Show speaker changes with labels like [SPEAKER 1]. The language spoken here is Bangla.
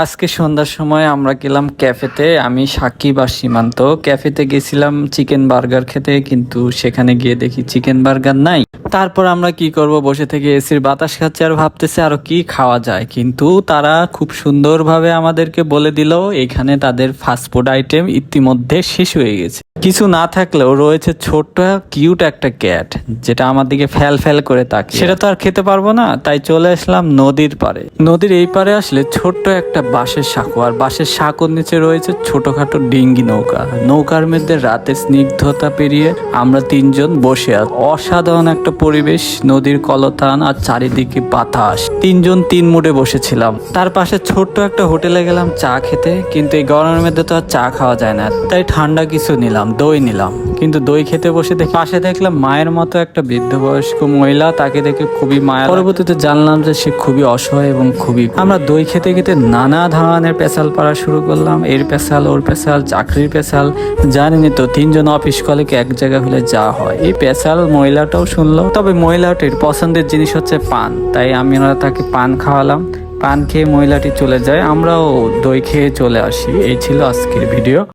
[SPEAKER 1] আজকে সন্ধ্যার সময় আমরা গেলাম ক্যাফেতে। আমি সাকিব আর সীমান্ত ক্যাফেতে গেছিলাম চিকেন বার্গার খেতে, কিন্তু সেখানে গিয়ে দেখি চিকেন বার্গার নাই। তারপর আমরা কি করব, বসে থেকে এসির বাতাস খাচ্ছি আর ভাবতেছি আরো কি খাওয়া যায়। কিন্তু তারা খুব সুন্দরভাবে আমাদেরকে বলে দিল এখানে তাদের ফাস্টফুড আইটেম ইতিমধ্যে শেষ হয়ে গেছে। কিছু না থাকলেও রয়েছে ছোট্ট কিউট একটা ক্যাট, যেটা আমার দিকে ফ্যাল ফ্যাল করে তাকিয়ে। সেটা তো আর খেতে পারবো না, তাই চলে আসলাম নদীর পাড়ে। নদীর এই পারে আসলে ছোট্ট একটা বাঁশের সাঁকো, আর বাঁশের সাঁকোর নিচে রয়েছে ছোটখাটো ডিঙ্গি নৌকা। নৌকার মধ্যে রাতে স্নিগ্ধতা পেরিয়ে আমরা তিনজন বসে আছি। অসাধারণ একটা পরিবেশ, নদীর কলতান আর চারিদিকে বাতাস। তিনজন তিন মুডে বসেছিলাম। তার পাশে ছোট্ট একটা হোটেলে গেলাম চা খেতে, কিন্তু এই গরমের মধ্যে তো আর চা খাওয়া যায় না, তাই ঠান্ডা কিছু নিলাম, দই নিলাম। কিন্তু দই খেতে বসে দেখি পাশে দেখলাম মায়ের মতো একটা বৃদ্ধ বয়স্ক মহিলা, তাকে দেখে খুবই মায়া। পরবর্তীতে জানলাম যে সে খুবই অসহায় এবং খুবই। আমরা দই খেতে খেতে নানা ধরনের পেশাল পাড়া শুরু করলাম, এর পেশাল ওর পেশাল, চাকরির পেশাল। জানেনি তো তিনজন অফিস কলিগ এক জায়গা হলে যা হয়। এই পেশাল মহিলাটাও শুনলো, তবে মহিলাটির পছন্দের জিনিস হচ্ছে পান, তাই আমরা তাকে পান খাওয়ালাম। পান খেয়ে মহিলাটি চলে যায়, আমরাও দই খেয়ে চলে আসি। এই ছিল আজকের ভিডিও।